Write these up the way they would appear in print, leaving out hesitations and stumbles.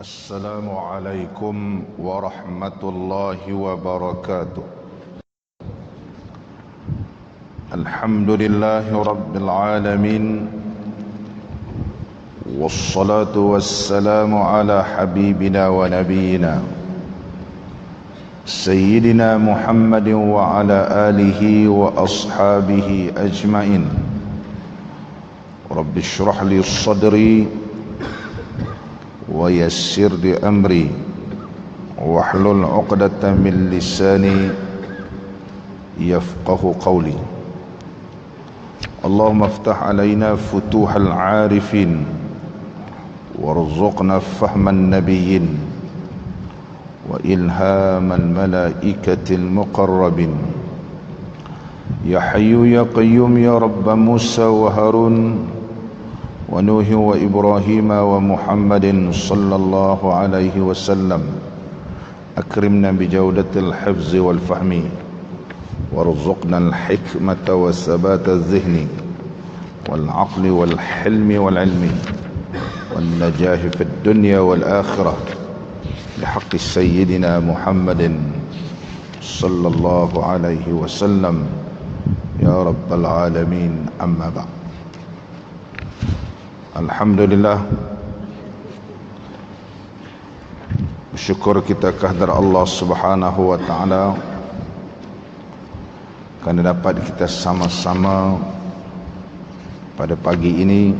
السلام عليكم ورحمة الله وبركاته. الحمد لله رب العالمين، والصلاة والسلام على حبيبنا ونبينا سيدنا محمد وعلى آله وأصحابه أجمعين. رب اشرح لي صدري ويسر لي أمري واحلل عقدة من لساني يفقه قولي. اللهم افتح علينا فتوح العارفين وارزقنا فهم النبيين وإلهام الملائكة المقربين. يا حي يا قيوم يا رب موسى وهارون ونوح وإبراهيم ومحمد صلى الله عليه وسلم، أكرمنا بجودة الحفظ والفهم وارزقنا الحكمة والثبات الذهني والعقل والحلم والعلم والنجاح في الدنيا والآخرة بحق سيدنا محمد صلى الله عليه وسلم يا رب العالمين. أما بعد، alhamdulillah, bersyukur kita kehadrat Allah Subhanahu wa taala kerana dapat kita sama-sama pada pagi ini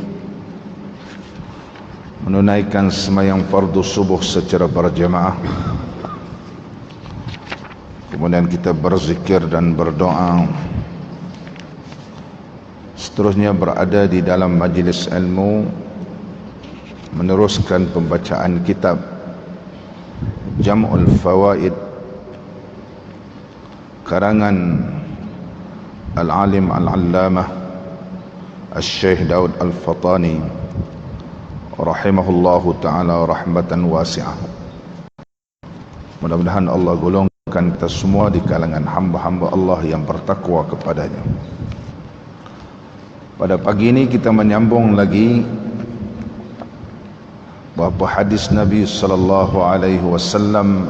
menunaikan sembahyang fardu subuh secara berjamaah. Kemudian kita berzikir dan berdoa. Seterusnya berada di dalam majlis ilmu, meneruskan pembacaan kitab Jam'ul Fawaid karangan Al-Alim Al-Allamah Al-Syekh Daud Al-Fatani rahimahullahu ta'ala rahmatan wasi'ah. Mudah-mudahan Allah golongkan kita semua di kalangan hamba-hamba Allah yang bertakwa kepadanya. Pada pagi ini kita menyambung lagi beberapa hadis Nabi sallallahu alaihi wasallam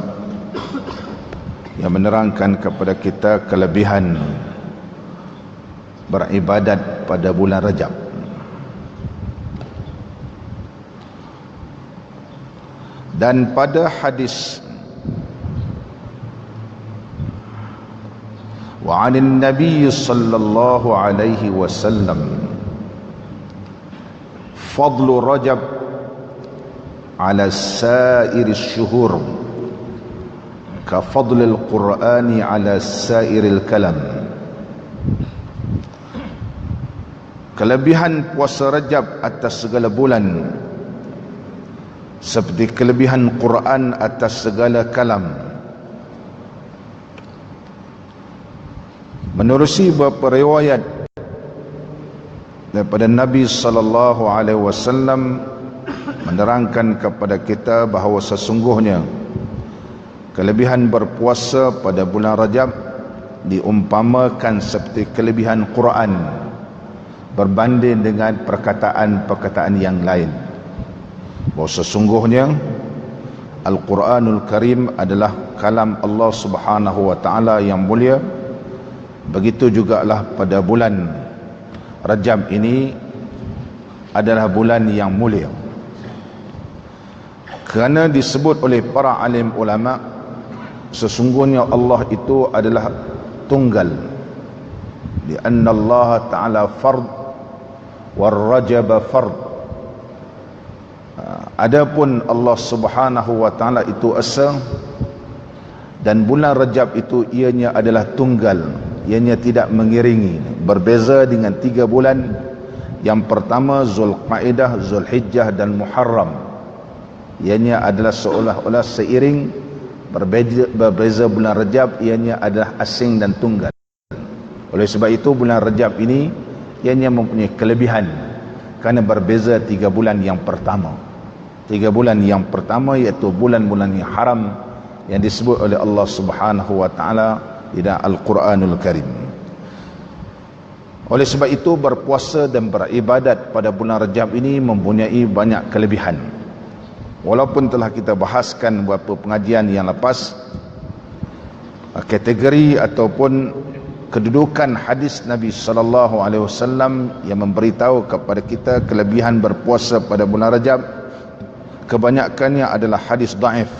yang menerangkan kepada kita kelebihan beribadat pada bulan Rajab. Dan pada hadis وعن النبي صلى الله عليه وسلم فضل رجب على سائر الشهور كفضل القرآن على سائر الكلام. Kelebihan puasa Rajab atas segala bulan seperti kelebihan Quran atas segala kalam. Menerusi beberapa riwayat daripada Nabi sallallahu alaihi wasallam menerangkan kepada kita bahawa sesungguhnya kelebihan berpuasa pada bulan Rajab diumpamakan seperti kelebihan Quran berbanding dengan perkataan-perkataan yang lain. Bahawa sesungguhnya Al-Quranul Karim adalah kalam Allah Subhanahu wa taala yang mulia. Begitu jugalah pada bulan Rajab ini adalah bulan yang mulia, kerana disebut oleh para alim ulama sesungguhnya Allah itu adalah tunggal. Di anna Allah Ta'ala fard war Rajab fard. Adapun Allah Subhanahu wa taala itu esa, dan bulan Rajab itu ianya adalah tunggal, ianya tidak mengiringi. Berbeza dengan 3 bulan yang pertama, Zulqaidah, Zulhijjah dan Muharram. Ianya adalah seolah-olah seiring. Berbeza bulan Rajab, ianya adalah asing dan tunggal. Oleh sebab itu bulan Rajab ini ianya mempunyai kelebihan kerana berbeza 3 bulan yang pertama. 3 bulan yang pertama iaitu bulan-bulan yang haram yang disebut oleh Allah Subhanahu wa taala di dalam Al-Quranul Karim. Oleh sebab itu berpuasa dan beribadat pada bulan Rajab ini mempunyai banyak kelebihan. Walaupun telah kita bahaskan beberapa pengajian yang lepas, kategori ataupun kedudukan hadis Nabi sallallahu alaihi wasallam yang memberitahu kepada kita kelebihan berpuasa pada bulan Rajab, kebanyakannya adalah hadis dhaif.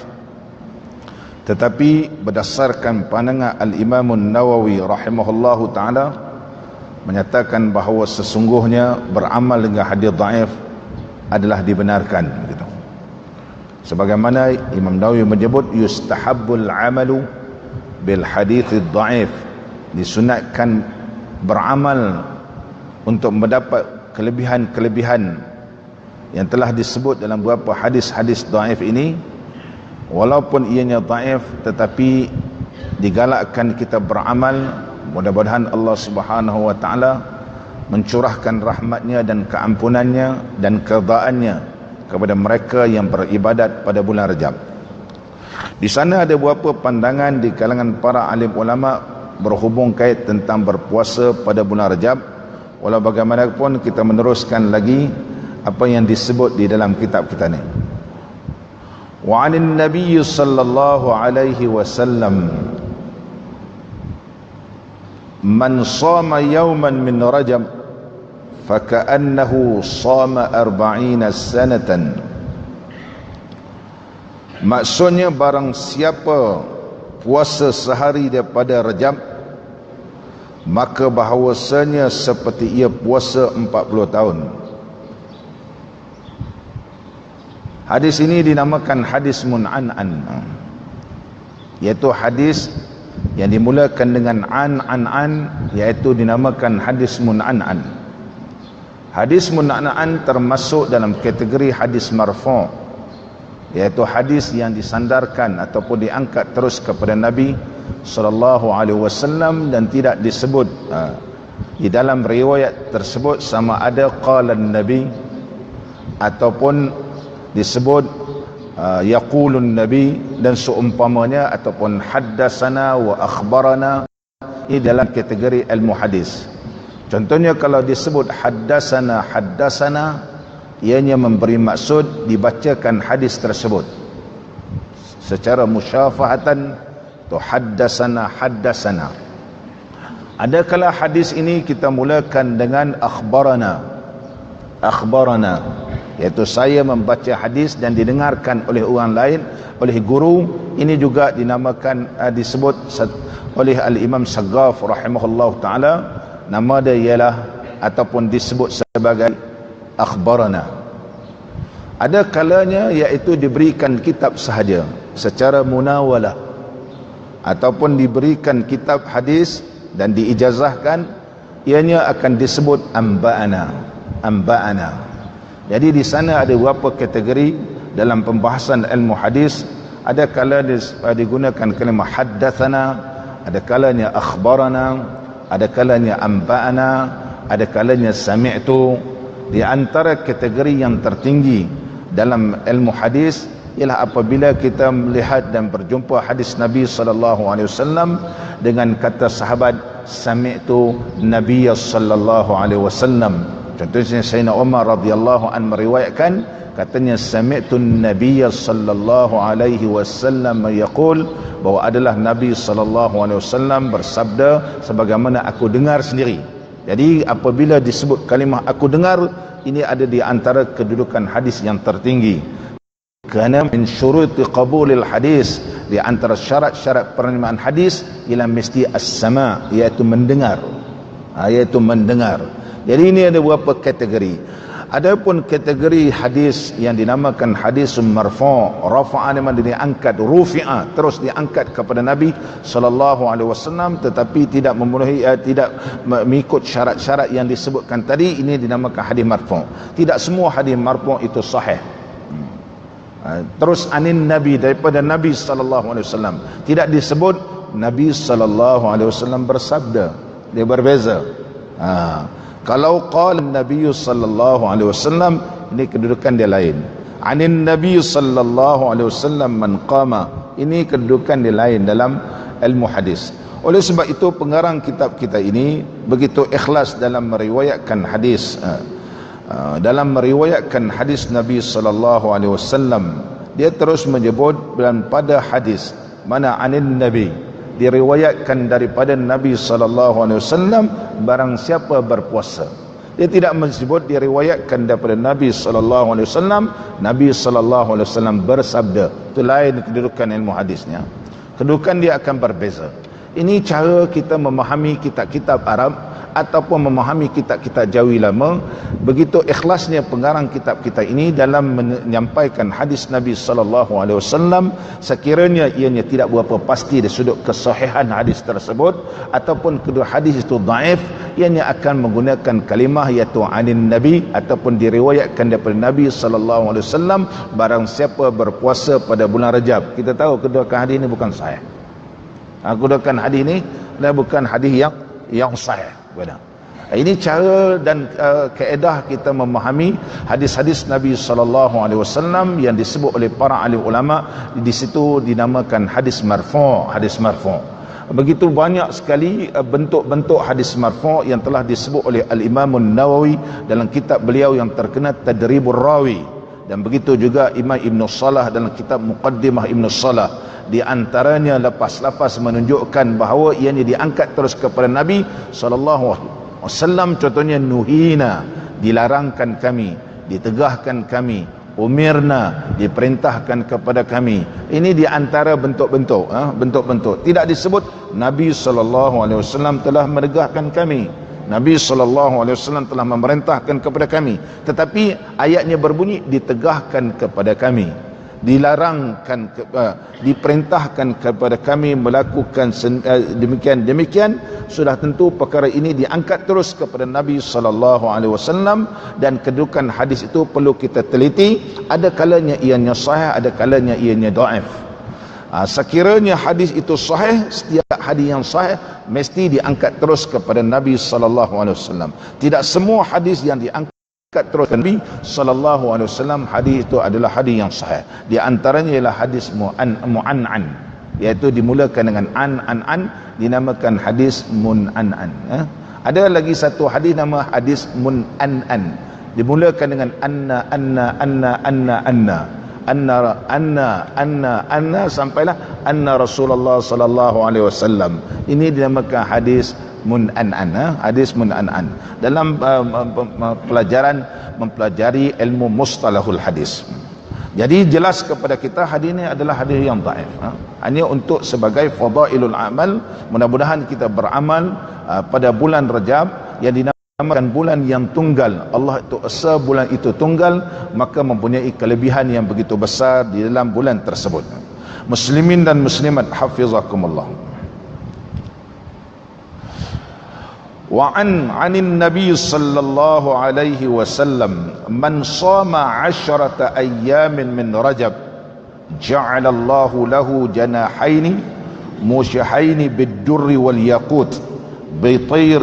Tetapi berdasarkan pandangan Al-Imam Nawawi rahimahullahu taala menyatakan bahawa sesungguhnya beramal dengan hadis dhaif adalah dibenarkan gitu. Sebagaimana Imam Nawawi menyebut yustahabbul amalu bil hadits dhaif, disunatkan beramal untuk mendapat kelebihan-kelebihan yang telah disebut dalam beberapa hadis-hadis dhaif ini. Walaupun ianya dhaif, tetapi digalakkan kita beramal. Mudah-mudahan Allah Subhanahu wa taala mencurahkan rahmatnya dan keampunannya dan keridhaannya kepada mereka yang beribadat pada bulan Rajab. Di sana ada beberapa pandangan di kalangan para alim ulama berhubung kait tentang berpuasa pada bulan Rajab. Walau bagaimanapun kita meneruskan lagi apa yang disebut di dalam kitab kita ni. Wa 'anil nabiy sallallahu alaihi wasallam man shama yawman min Rajab faka'annahu shama 40 sanatan. Maksudnya barang siapa puasa sehari daripada Rajab, maka bahawasanya seperti ia puasa 40 tahun. Hadis ini dinamakan hadis mun'an-an, iaitu hadis yang dimulakan dengan an, iaitu dinamakan hadis mun'an-an. Hadis mun'an termasuk dalam kategori hadis marfu', iaitu hadis yang disandarkan ataupun diangkat terus kepada Nabi sallallahu alaihi wasallam dan tidak disebut di dalam riwayat tersebut sama ada qala Nabi ataupun disebut yaqulun Nabi dan seumpamanya, ataupun haddatsana wa akhbarana. Ini dalam kategori ilmu hadis. Contohnya kalau disebut haddatsana, ianya memberi maksud dibacakan hadis tersebut secara musyafahatan, tu haddatsana. Adakala hadis ini kita mulakan dengan akhbarana, iaitu saya membaca hadis dan didengarkan oleh orang lain, oleh guru. Ini juga dinamakan disebut oleh Al-Imam Saghaf rahimahullah ta'ala, nama dia ialah ataupun disebut sebagai akhbarana. Ada kalanya iaitu diberikan kitab sahaja secara munawalah, ataupun diberikan kitab hadis dan diijazahkan, ianya akan disebut amba'ana. Jadi di sana ada beberapa kategori dalam pembahasan ilmu hadis. Ada kala digunakan kalimah haddatsana, ada kalanya akhbarana, ada kalanya amba'ana, ada kalanya sami'tu. Di antara kategori yang tertinggi dalam ilmu hadis ialah apabila kita melihat dan berjumpa hadis Nabi sallallahu alaihi wasallam dengan kata sahabat sami'tu Nabiy sallallahu alaihi wasallam. Contohnya Sayyidina Umar radhiyallahu an meriwayatkan, katanya sami'tu Nabiy sallallahu alaihi wasallam yaqul, bahwa adalah Nabi sallallahu alaihi wasallam bersabda sebagaimana aku dengar sendiri. Jadi apabila disebut kalimah aku dengar, ini ada di antara kedudukan hadis yang tertinggi. Kerana min syuruti qabulil hadis, di antara syarat-syarat penerimaan hadis ialah mesti as-sama', iaitu mendengar. Jadi ini ada beberapa kategori. Adapun kategori hadis yang dinamakan hadis marfu', rafa'an memang diangkat, rufi'a terus diangkat kepada Nabi sallallahu alaihi wasallam, tetapi tidak memenuhi tidak mengikut syarat-syarat yang disebutkan tadi, ini dinamakan hadis marfu'. Tidak semua hadis marfu' itu sahih. Terus anin Nabi, daripada Nabi sallallahu alaihi wasallam, tidak disebut Nabi sallallahu alaihi wasallam bersabda, dia berbeza. Kalau qala Nabi sallallahu alaihi wasallam, ini kedudukan dia lain. Anin Nabi sallallahu alaihi wasallam man qama, ini kedudukan dia lain dalam ilmu hadis. Oleh sebab itu pengarang kitab kita ini begitu ikhlas dalam meriwayatkan hadis, dalam meriwayatkan hadis Nabi sallallahu alaihi wasallam dia terus menyebut dan pada hadis mana anin nabi, diriwayatkan daripada Nabi SAW, barang siapa berpuasa. Dia tidak menyebut diriwayatkan daripada Nabi SAW. Nabi SAW bersabda. Itu lain kedudukan ilmu hadisnya. Kedudukan dia akan berbeza. Ini cara kita memahami kitab-kitab Arab ataupun memahami kitab-kitab Jawi lama. Begitu ikhlasnya pengarang kitab kita ini dalam menyampaikan hadis Nabi SAW, sekiranya ianya tidak berapa pasti dari sudut kesahihan hadis tersebut ataupun kedua hadis itu dhaif, ianya akan menggunakan kalimah iaitu anin nabi ataupun diriwayatkan daripada Nabi SAW, barang siapa berpuasa pada bulan Rajab. Kita tahu kedua hadis ini bukan sahih. Kedudukan hadis ini bukan hadis yang sahih. Benar. Ini cara dan kaedah kita memahami hadis-hadis Nabi SAW yang disebut oleh para alim ulama. Di situ dinamakan hadis marfu', hadis marfu'. Begitu banyak sekali bentuk-bentuk hadis marfu' yang telah disebut oleh Al-Imam Nawawi dalam kitab beliau yang terkenal Tadribur Rawi, dan begitu juga Imam Ibn Salah dalam kitab Muqaddimah Ibn Salah. Di antaranya lepas-lepas menunjukkan bahawa ianya diangkat terus kepada Nabi SAW. Contohnya nuhina, dilarangkan kami, ditegahkan kami, umirna, diperintahkan kepada kami. Ini di antara bentuk-bentuk, bentuk-bentuk. Tidak disebut Nabi SAW telah menegahkan kami, Nabi SAW telah memerintahkan kepada kami, tetapi ayatnya berbunyi ditegahkan kepada kami, dilarangkan, diperintahkan kepada kami melakukan demikian. Sudah tentu perkara ini diangkat terus kepada Nabi SAW, dan kedudukan hadis itu perlu kita teliti. Ada kalanya ianya sahih, ada kalanya ianya dhaif. Sekiranya hadis itu sahih, setiap hadis yang sahih mesti diangkat terus kepada Nabi SAW. Tidak semua hadis yang diangkat terus Nabi SAW hadis itu adalah hadis yang sahih. Di antaranya ialah hadis mu'an'an, iaitu dimulakan dengan an, dinamakan hadis mun'an'an. Ada lagi satu hadis nama hadis mun'an'an, dimulakan dengan anna sampailah anna Rasulullah sallallahu alaihi wasallam. Ini dinamakan hadis mun'an'an, hadis mun'an'an dalam pelajaran mempelajari ilmu mustalahul hadis. Jadi jelas kepada kita hadis ini adalah hadis yang dhaif. Hanya untuk sebagai fadailul amal, mudah-mudahan kita beramal pada bulan Rajab yang dinamakan bulan yang tunggal. Allah itu esa bulan itu tunggal, maka mempunyai kelebihan yang begitu besar di dalam bulan tersebut. Muslimin dan muslimat hafizakumullah. وعن النبي صلى الله عليه وسلم من صام 10 أيام من رجب جعل الله له جناحين موشحين بالدر والياقوت بطير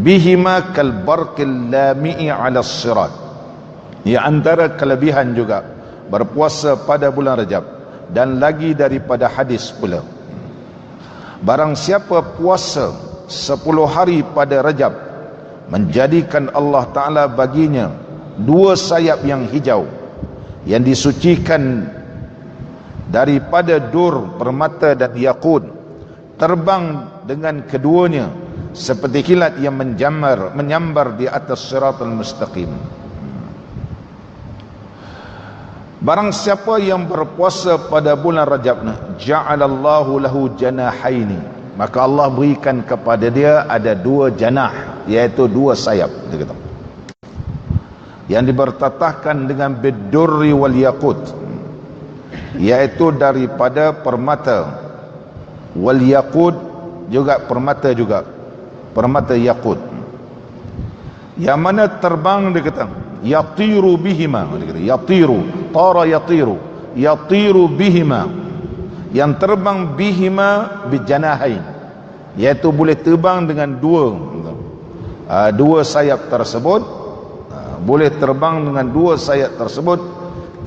بهما كالبرق اللامع على الصراط. Di antara kelebihan juga berpuasa pada bulan Rajab, dan lagi daripada hadis pula, barang siapa puasa 10 hari pada Rajab, menjadikan Allah Ta'ala baginya 2 sayap yang hijau yang disucikan daripada dur, permata dan yakut, terbang dengan keduanya seperti kilat yang menyambar di atas siratal mustaqim. Barang siapa yang berpuasa pada bulan Rajab, ja'alallahu lahu janahaini, maka Allah berikan kepada dia ada 2 janah, iaitu 2 sayap, dia kata, yang dibertatahkan dengan bidurri wal yakut, iaitu daripada permata, wal yakut juga permata yakut, yang mana terbang, dia kata, yatiru bihima, yatiru bihima, yang terbang bihima bijanahain, iaitu boleh terbang dengan 2 sayap tersebut, boleh terbang dengan 2 sayap tersebut,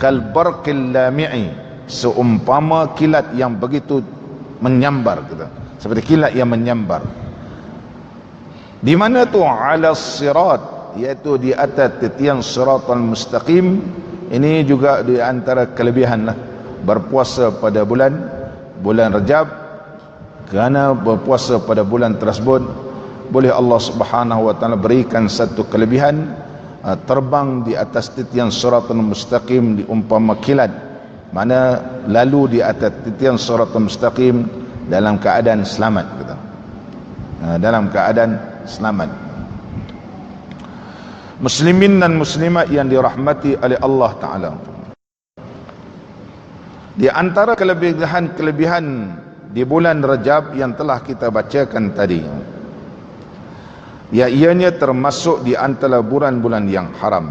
kalbarqil lami'i, seumpama kilat yang begitu menyambar, seperti kilat yang menyambar. Di mana tu? Ala sirat, iaitu di atas titian siratal mustaqim, Ini juga di antara kelebihan lah berpuasa pada bulan Rajab, kerana berpuasa pada bulan tersebut boleh Allah Subhanahu wa taala berikan satu kelebihan, terbang di atas titian siratal mustaqim diumpama kilat, mana lalu di atas titian siratal mustaqim dalam keadaan selamat, kata. Dalam keadaan selamat. Muslimin dan muslimat yang dirahmati oleh Allah Ta'ala, di antara kelebihan di bulan Rajab yang telah kita bacakan tadi, ianya termasuk di antara bulan-bulan yang haram,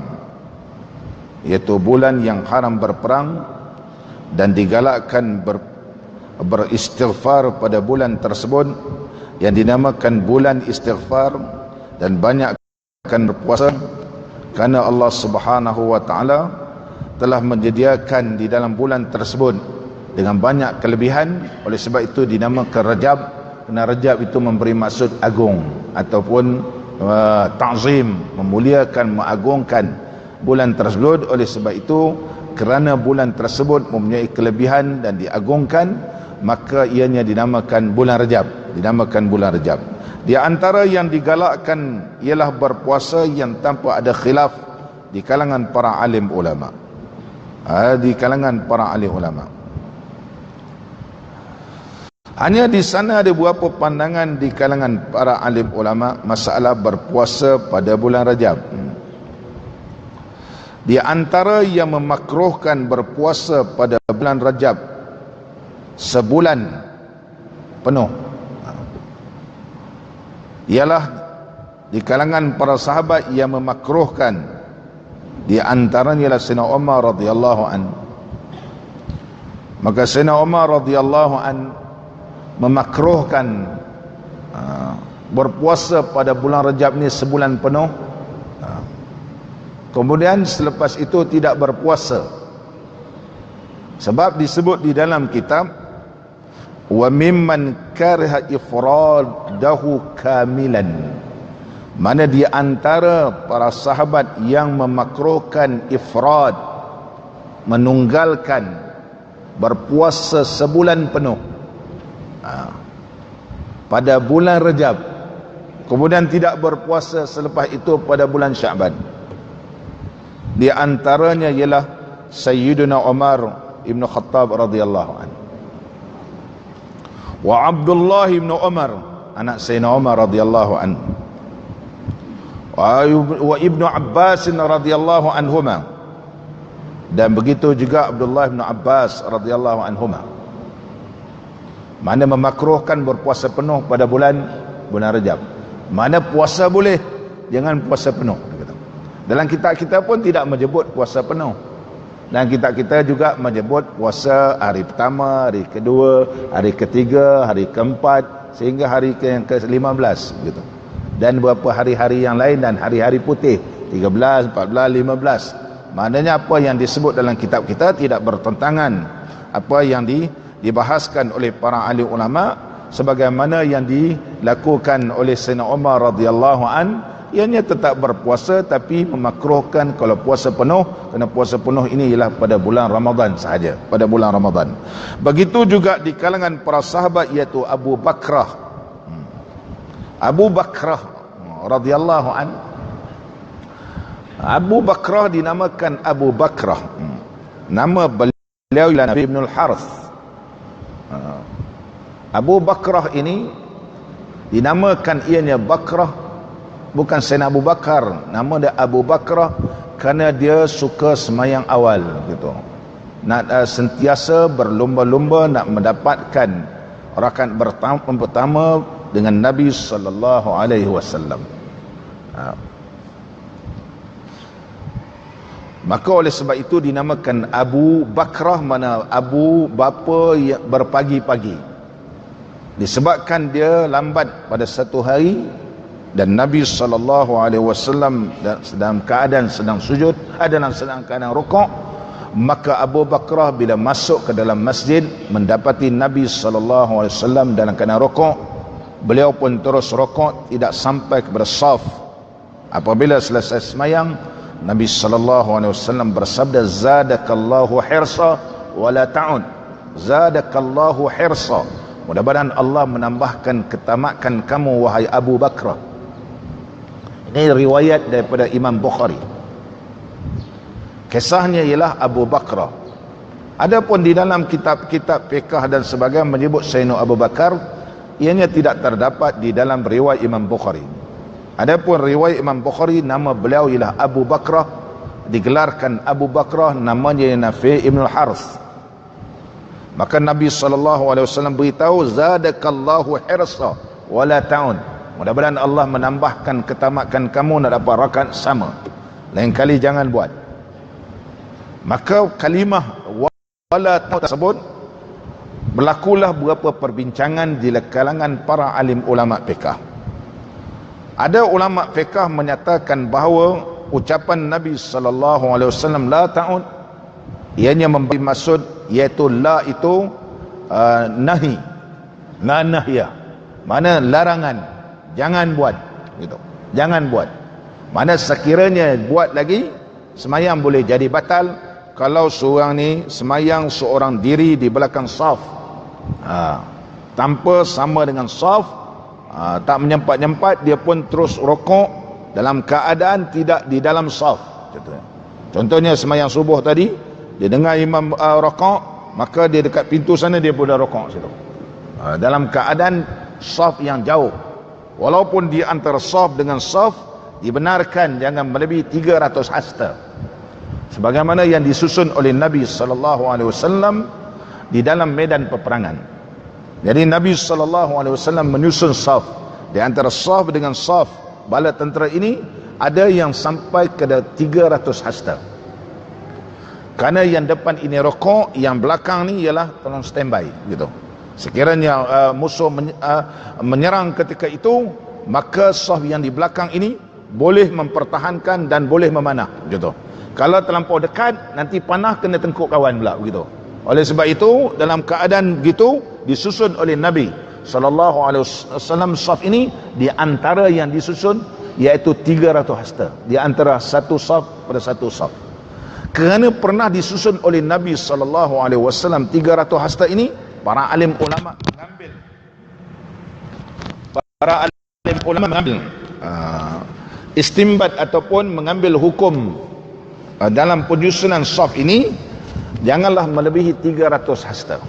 iaitu bulan yang haram berperang, dan digalakkan beristighfar pada bulan tersebut yang dinamakan bulan istighfar, dan banyakkan berpuasa, kerana Allah Subhanahu wa taala telah menyediakan di dalam bulan tersebut dengan banyak kelebihan. Oleh sebab itu dinamakan Rajab, kerana Rajab itu memberi maksud agung ataupun ta'zim, memuliakan, mengagungkan bulan tersebut. Oleh sebab itu, kerana bulan tersebut mempunyai kelebihan dan diagungkan, maka ianya dinamakan bulan Rajab, dinamakan bulan Rajab. Di antara yang digalakkan ialah berpuasa yang tanpa ada khilaf di kalangan para alim ulama. Di kalangan para alim ulama, hanya di sana ada beberapa pandangan di kalangan para alim ulama masalah berpuasa pada bulan Rajab. Di antara yang memakruhkan berpuasa pada bulan Rajab sebulan penuh ialah di kalangan para sahabat yang memakruhkan. Di antaranya ialah Sayyidina Umar radhiyallahu an. Maka Sayyidina Umar radhiyallahu an memakruhkan berpuasa pada bulan Rajab ni sebulan penuh. Kemudian selepas itu tidak berpuasa. Sebab disebut di dalam kitab, wa mimman kariha ifradahu kamilan, mana di antara para sahabat yang memakruhkan ifrad, menunggalkan berpuasa sebulan penuh pada bulan Rajab, kemudian tidak berpuasa selepas itu pada bulan Sya'ban. Di antaranya ialah Sayyidina Umar ibn Khattab radhiyallahu anhu, wa Abdullah ibn Umar, anak Sayyidina Umar radhiyallahu anhu, wa Ibnu Abbas radhiyallahu anhuma, dan begitu juga Abdullah bin Abbas radhiyallahu anhuma, mana memakruhkan berpuasa penuh pada bulan Rajab. Mana puasa boleh, jangan puasa penuh. Dalam kitab kita pun tidak menyebut puasa penuh. Dan kitab kita juga menyebut puasa hari pertama, hari kedua, hari ketiga, hari keempat, sehingga hari yang ke-15 begitu. Dan beberapa hari-hari yang lain, dan hari-hari putih 13, 14, 15. Maknanya apa yang disebut dalam kitab kita tidak bertentangan apa yang dibahaskan oleh para ahli ulama, sebagaimana yang dilakukan oleh Sayyidina Umar radhiyallahu an, ianya tetap berpuasa tapi memakruhkan kalau puasa penuh, kerana puasa penuh ini ialah pada bulan Ramadan sahaja, pada bulan Ramadan. Begitu juga di kalangan para sahabat, iaitu Abu Bakrah radhiyallahu an. Abu Bakrah dinamakan Abu Bakrah, nama beliau ialah Nabi Ibn al-Harith. Abu Bakrah ini dinamakan ianya Bakrah bukan Sayyidina Abu Bakar, nama dia Abu Bakrah kerana dia suka semayang awal gitu. Nak sentiasa berlumba-lumba nak mendapatkan rakaat pertama dengan Nabi sallallahu alaihi wasallam. Maka oleh sebab itu dinamakan Abu Bakrah, mana Abu bapa yang berpagi-pagi. Disebabkan dia lambat pada satu hari, dan Nabi sallallahu alaihi wasallam dalam keadaan sedang sujud, dalam keadaan rukuk, maka Abu Bakrah bila masuk ke dalam masjid mendapati Nabi sallallahu alaihi wasallam dalam keadaan rukuk, beliau pun terus rukuk tidak sampai kepada saf. Apabila selesai semayang, Nabi sallallahu alaihi wasallam bersabda, zadakallahu hirsa wala ta'ud. Zadakallahu hirsa. Mudah-mudahan Allah menambahkan ketamakan kamu wahai Abu Bakar. Ini riwayat daripada Imam Bukhari. Kisahnya ialah Abu Bakar. Adapun di dalam kitab-kitab fiqh dan sebagainya menyebut Sayyidina Abu Bakar, ianya tidak terdapat di dalam riwayat Imam Bukhari. Adapun riwayat Imam Bukhari, nama beliau ialah Abu Bakrah, digelarkan Abu Bakrah, namanya Nafi' ibn al-Harith. Maka Nabi SAW beritahu, zadakallahu hirsa wala ta'un. Mudah-mudahan Allah menambahkan ketamakan kamu nak dapat rakaat sama. Lain kali jangan buat. Maka kalimah wala ta'un tersebut berlakulah beberapa perbincangan di kalangan para alim ulama fiqh. Ada ulama fiqh menyatakan bahawa ucapan Nabi SAW la ta'ud, ianya memberi maksud, iaitu la itu nahi, la nahya, mana larangan, jangan buat gitu, jangan buat. Mana sekiranya buat lagi, semayang boleh jadi batal kalau seorang ni semayang seorang diri di belakang saf, tanpa sama dengan saf, tak menyempat-nyempat, dia pun terus rokok dalam keadaan tidak di dalam saf. Contohnya semayang subuh tadi, dia dengar imam rokok, maka dia dekat pintu sana, dia pun dah rokok situ, dalam keadaan saf yang jauh. Walaupun di antara saf dengan saf dibenarkan jangan melebihi 300 hasta, sebagaimana yang disusun oleh Nabi SAW di dalam medan peperangan. Jadi Nabi SAW menyusun saf. Di antara saf dengan saf bala tentera ini ada yang sampai ke 300 hasta. Kerana yang depan ini rokok, yang belakang ni ialah tolong standby gitu. Sekiranya musuh menyerang ketika itu, maka saf yang di belakang ini boleh mempertahankan dan boleh memanah gitu. Kalau terlampau dekat, nanti panah kena tengkuk kawan pula begitu. Oleh sebab itu, dalam keadaan begitu disusun oleh Nabi SAW saf ini, di antara yang disusun iaitu 300 hasta, di antara satu saf pada satu saf. Kerana pernah disusun oleh Nabi SAW 300 hasta ini, para alim ulama mengambil istimbat ataupun mengambil hukum dalam penyusunan saf ini, janganlah melebihi 300 hasta.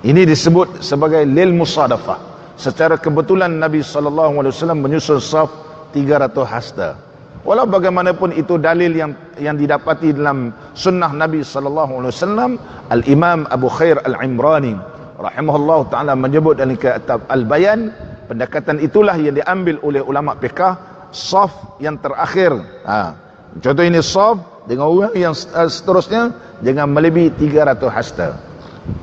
Ini disebut sebagai lil musadafah. Secara kebetulan Nabi SAW menyusun saf 300 hasta. Walau bagaimanapun itu dalil yang didapati dalam sunnah Nabi SAW. Al-Imam Abu Khair Al-Imrani rahimahullah ta'ala menyebut dalam kitab Al-Bayan, pendekatan itulah yang diambil oleh ulama fiqh, saf yang terakhir. Contoh ini saf dengan orang yang seterusnya jangan melebihi 300 hasta.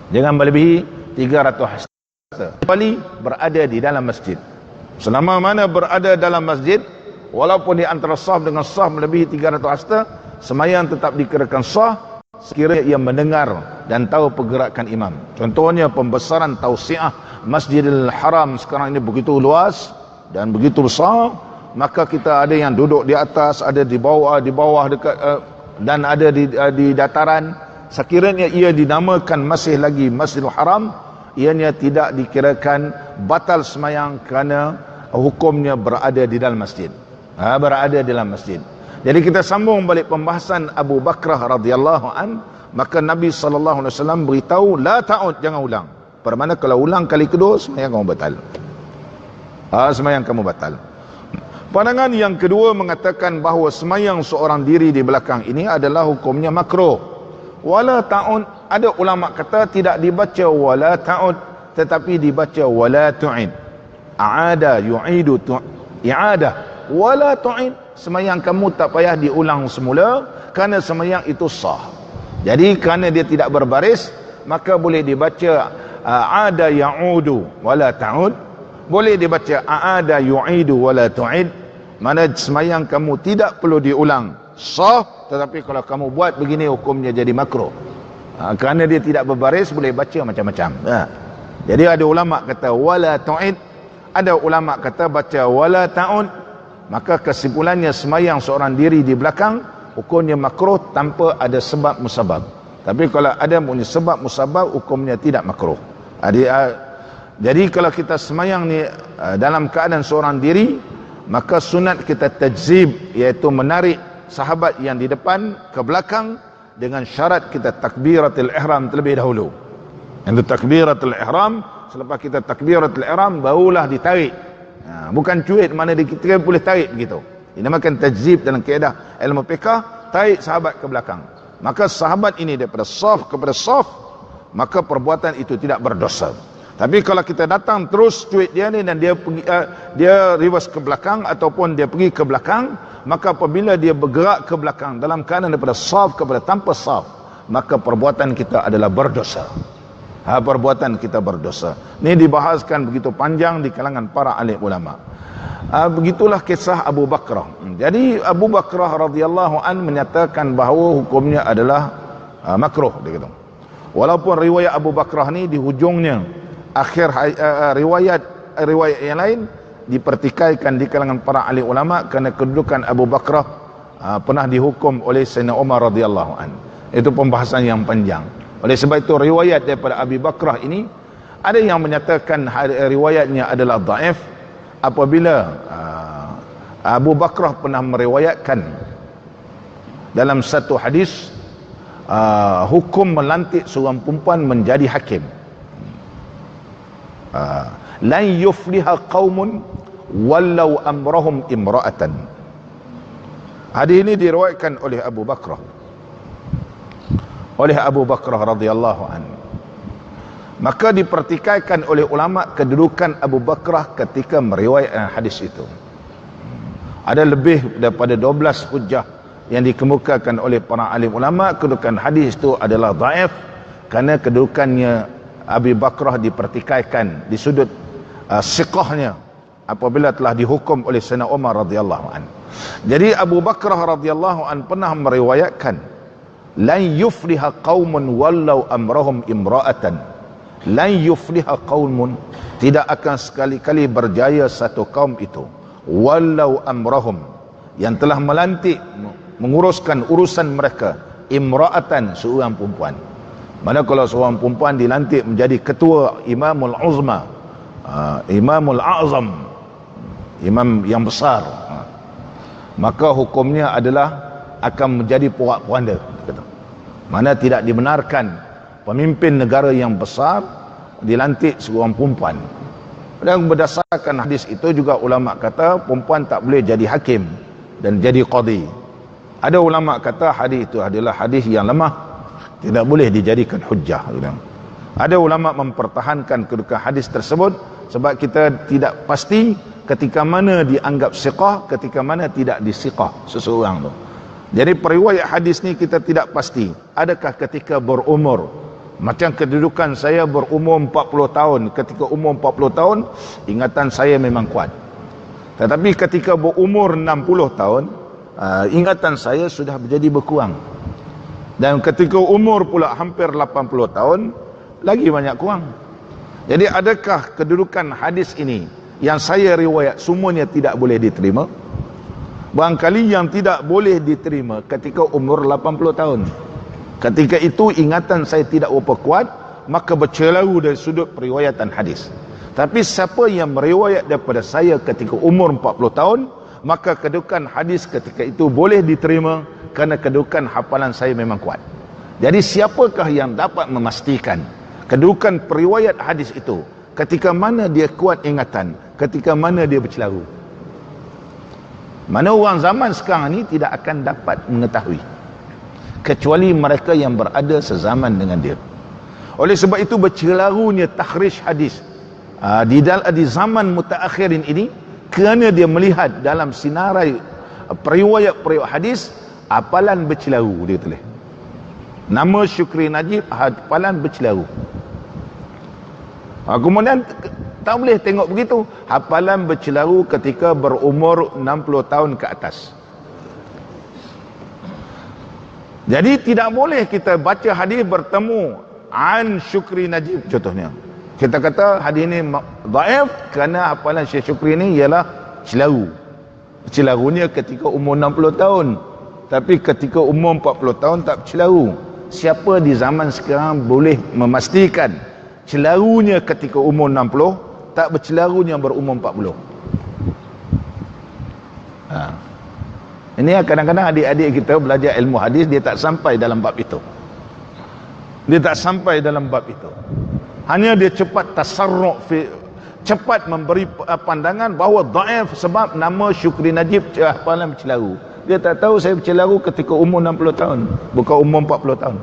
Jangan melebihi 300 hasta. Kecuali berada di dalam masjid. Selama mana berada dalam masjid, walaupun di antara saf dengan saf melebihi 300 hasta, semayang tetap dikirakan sah sekiranya ia mendengar dan tahu pergerakan imam. Contohnya pembesaran tausiah Masjidil Haram sekarang ini begitu luas dan begitu besar, maka kita ada yang duduk di atas, ada di bawah dekat dan ada di dataran. Sekiranya ia dinamakan masih lagi Masjidil Haram, ianya tidak dikirakan batal semayang kerana hukumnya berada di dalam masjid. Berada di dalam masjid. Jadi kita sambung balik pembahasan Abu Bakrah radhiyallahu an, maka Nabi SAW beritahu la ta'ud, jangan ulang. Bermakna kalau ulang kali kedua, semayang kamu batal. Semayang kamu batal. Pandangan yang kedua mengatakan bahawa semayang seorang diri di belakang ini adalah hukumnya makruh. Wala ta'ud, ada ulama kata tidak dibaca wala ta'ud, tetapi dibaca wala tu'id. A'ada yu'idu i'adah, wala tu'id, semayang kamu tak payah diulang semula kerana semayang itu sah. Jadi kerana dia tidak berbaris, maka boleh dibaca a'ada ya'udu wala ta'ud, boleh dibaca a'ada yu'idu wala tu'id, mana semayang kamu tidak perlu diulang, sah. Tetapi kalau kamu buat begini, hukumnya jadi makruh. Kerana dia tidak berbaris, boleh baca macam-macam. Jadi ada ulama kata wala tu'id, ada ulama kata baca wala ta'ud. maka kesimpulannya semayang seorang diri di belakang hukumnya makruh tanpa ada sebab musabab. Tapi kalau ada punya sebab musabab, hukumnya tidak makruh. Jadi kalau kita semayang ni dalam keadaan seorang diri, maka sunat kita tajzib, iaitu menarik sahabat yang di depan ke belakang dengan syarat kita takbiratul ihram terlebih dahulu. Yang takbiratul ihram, selepas kita takbiratul ihram barulah ditarik. Bukan cuit mana kita boleh tarik begitu. Dinamakan tajzib dalam kaedah ilmu fiqh, tarik sahabat ke belakang. Maka sahabat ini daripada saf kepada saf, maka perbuatan itu tidak berdosa. Tapi kalau kita datang terus cuit dia ni dan dia pergi, dia reverse ke belakang ataupun dia pergi ke belakang, maka apabila dia bergerak ke belakang dalam keadaan daripada saf kepada tanpa saf, maka perbuatan kita adalah berdosa. Perbuatan kita berdosa. Ini dibahaskan begitu panjang di kalangan para alim ulama. Begitulah kisah Abu Bakrah. Jadi Abu Bakrah radhiyallahu an menyatakan bahawa hukumnya adalah makruh, dia kata. Walaupun riwayat Abu Bakrah ni di hujungnya akhir riwayat yang lain dipertikaikan di kalangan para ahli ulama kerana kedudukan Abu Bakrah pernah dihukum oleh Sayyidina Umar radhiyallahu an. Itu pembahasan yang panjang. Oleh sebab itu riwayat daripada Abu Bakrah ini ada yang menyatakan riwayatnya adalah dhaif apabila Abu Bakrah pernah meriwayatkan dalam satu hadis hukum melantik seorang perempuan menjadi hakim. Lan yufliha qaumun walau amrahum imra'atan. Hadis ini diriwayatkan oleh Abu Bakrah, oleh Abu Bakrah radhiyallahu anhu. Maka dipertikaikan oleh ulama kedudukan Abu Bakrah ketika meriwayatkan hadis itu. Ada lebih daripada 12 hujah yang dikemukakan oleh para alim ulama. Kedudukan hadis itu adalah dhaif kerana kedudukannya Abu Bakrah dipertikaikan di sudut siqahnya apabila telah dihukum oleh Sayyidina Umar radhiyallahu an. Jadi Abu Bakrah radhiyallahu an pernah meriwayatkan lan yufliha qaumun wallau amrahum imra'atan. Lan yufliha qaumun, tidak akan sekali-kali berjaya satu kaum itu, wallau amrahum, yang telah melantik menguruskan urusan mereka, imra'atan, seorang perempuan. Mana kalau seorang perempuan dilantik menjadi ketua Imamul Uzma, Imamul A'zam, imam yang besar, maka hukumnya adalah akan menjadi porak-poranda. Mana tidak dibenarkan pemimpin negara yang besar dilantik seorang perempuan. Dan berdasarkan hadis itu juga ulama kata perempuan tak boleh jadi hakim dan jadi qadi. Ada ulama kata hadis itu adalah hadis yang lemah, tidak boleh dijadikan hujjah. Ada ulama mempertahankan kedudukan hadis tersebut sebab kita tidak pasti ketika mana dianggap siqah, ketika mana tidak disiqah seseorang tu. Jadi periwayat hadis ni kita tidak pasti. Adakah ketika berumur, macam kedudukan saya berumur 40 tahun, ketika umur 40 tahun ingatan saya memang kuat. Tetapi ketika berumur 60 tahun ingatan saya sudah menjadi berkurang. Dan ketika umur pula hampir 80 tahun lagi banyak kurang. Jadi adakah kedudukan hadis ini yang saya riwayat semuanya tidak boleh diterima? Barangkali yang tidak boleh diterima ketika umur 80 tahun. Ketika itu ingatan saya tidak berapa kuat, maka bercelaru dari sudut periwayatan hadis. Tapi siapa yang meriwayat daripada saya ketika umur 40 tahun, maka kedudukan hadis ketika itu boleh diterima kerana kedudukan hafalan saya memang kuat. Jadi siapakah yang dapat memastikan kedudukan periwayat hadis itu, ketika mana dia kuat ingatan, ketika mana dia bercelaru? Mana orang zaman sekarang ni tidak akan dapat mengetahui, kecuali mereka yang berada sezaman dengan dia. Oleh sebab itu bercelarunya takhrij hadis di zaman mutaakhirin ini, kerana dia melihat dalam sinarai periwayat-periwayat hadis hafalan bercelaru, dia tulis nama Syukri Najib, hafalan bercelaru. Kemudian tak boleh tengok begitu, hafalan bercelaru ketika berumur 60 tahun ke atas. Jadi tidak boleh kita baca hadis bertemu an Syukri Najib contohnya. Kita kata hadis ini dhaif kerana hafalan Syekh Syukri ni ialah celaru. Bercelarunya ketika umur 60 tahun. Tapi ketika umur 40 tahun tak bercelaru. Siapa di zaman sekarang boleh memastikan celarunya ketika umur 60, tak bercelarunya berumur 40? Ini kadang-kadang adik-adik kita belajar ilmu hadis, dia tak sampai dalam bab itu. Dia tak sampai dalam bab itu. Hanya dia cepat tasarruf, cepat memberi pandangan bahawa dhaif sebab nama Syukri Najib hafalan bercelaru. Dia tak tahu saya bercelaru ketika umur 60 tahun, bukan umur 40 tahun.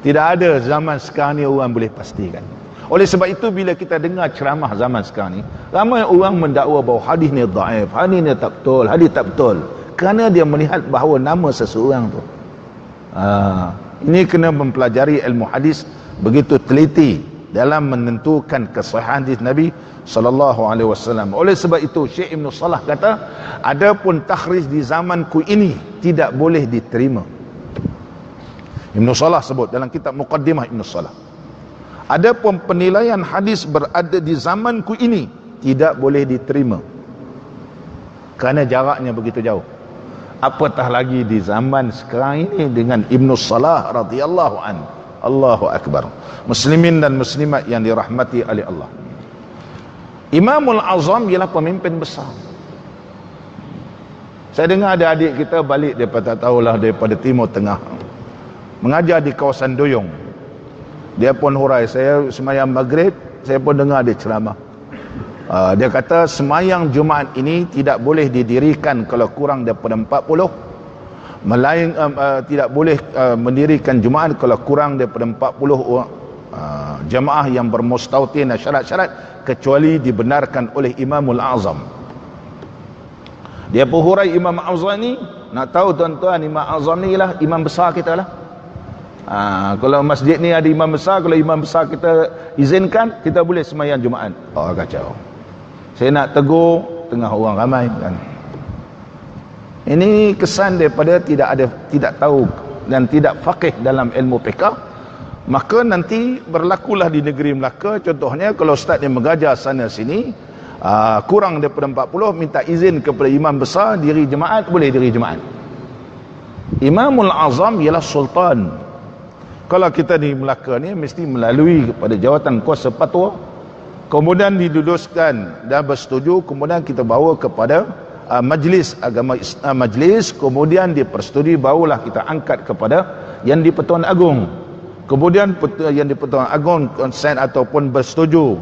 Tidak ada zaman sekarang ni orang boleh pastikan. Oleh sebab itu bila kita dengar ceramah zaman sekarang ni, ramai orang mendakwa bahawa hadis ni dhaif, hadis ni tak betul, hadis tak betul. Kerana dia melihat bahawa nama seseorang tu. Ini kena mempelajari ilmu hadis begitu teliti dalam menentukan kesahihan hadis Nabi sallallahu alaihi wasallam. Oleh sebab itu Syekh Ibn Salah kata, adapun takhrij di zamanku ini tidak boleh diterima. Ibn Salah sebut dalam kitab Muqaddimah Ibn Salah, adapun penilaian hadis berada di zamanku ini tidak boleh diterima kerana jaraknya begitu jauh. Apatah lagi di zaman sekarang ini dengan Ibn Salah radhiyallahu an. Allahu Akbar. Muslimin dan muslimat yang dirahmati oleh Allah, Imamul Azam ialah pemimpin besar. Saya dengar ada adik kita balik daripada, tak tahulah, daripada Timur Tengah, mengajar di kawasan Doyong. Dia pun hurai, saya semayang maghrib, saya pun dengar dia ceramah. Dia kata semayang Jumaat ini tidak boleh didirikan kalau kurang daripada 40, tidak boleh mendirikan Jumaat kalau kurang daripada 40 jemaah yang bermustautin syarat-syarat, kecuali dibenarkan oleh Imamul Azam. Dia pun hurai Imam Azam ni, nak tahu tuan-tuan, Imam Azam ni lah imam besar kita lah. Kalau masjid ni ada imam besar, kalau imam besar kita izinkan, kita boleh semayang Jumaat. Kacau. Saya nak tegur tengah orang ramai kan. Ini kesan daripada tidak tahu dan tidak faqih dalam ilmu fiqh. Maka nanti berlakulah di negeri Melaka, contohnya kalau ustaz yang mengajar sana sini, kurang daripada 40, minta izin kepada imam besar diri jemaat, boleh diri jemaat. Imamul Azam ialah sultan. Kalau kita di Melaka ni mesti melalui kepada jawatan kuasa fatwa, kemudian didudukan dan bersetuju, kemudian kita bawa kepada majlis agama majlis, kemudian dipersetujui, barulah kita angkat kepada yang di Pertuan Agong. Kemudian yang di Pertuan Agong konsen ataupun bersetuju,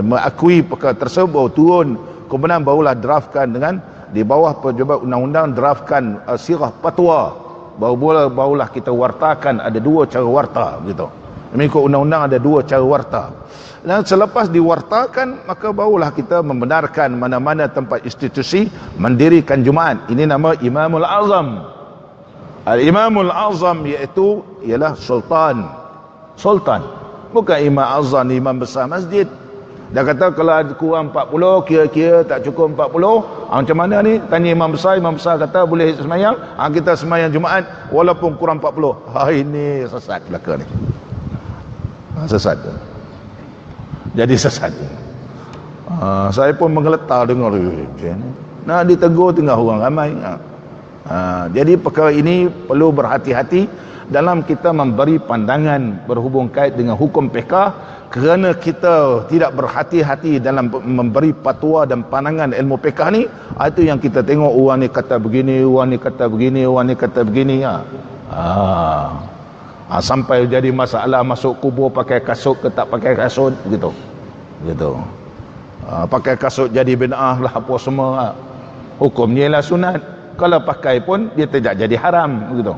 mengakui perkara tersebut, baru turun, kemudian barulah draftkan dengan di bawah pejabat undang-undang, draftkan sirah fatwa, barulah kita wartakan. Ada dua cara warta gitu. Mengikut undang-undang ada dua cara warta. Dan selepas diwartakan, maka barulah kita membenarkan mana-mana tempat institusi mendirikan Jumaat. Ini nama Imamul Azam. Al-Imamul Azam iaitu ialah sultan. Sultan. Bukan Imam Azam, imam besar masjid. Dia kata kalau ada kurang 40, kira-kira tak cukup 40, macam mana ni? Tanya imam besar kata boleh semayang, kita semayang Jumaat walaupun kurang 40. Ini sesat belaka ni. Sesat. Jadi sesat. Saya pun menggeletar dengar nak ditegur tengah orang ramai. Jadi perkara ini perlu berhati-hati dalam kita memberi pandangan berhubung kait dengan hukum fiqh, kerana kita tidak berhati-hati dalam memberi fatwa dan pandangan ilmu fiqh ni. Itu yang kita tengok, orang ni kata begini, orang ni kata begini, orang ni kata begini. Sampai jadi masalah masuk kubur pakai kasut ke tak pakai kasut gitu. Pakai kasut jadi bid'ah lah apa semua. Hukumnya ialah sunat. Kalau pakai pun dia tidak jadi haram gitu.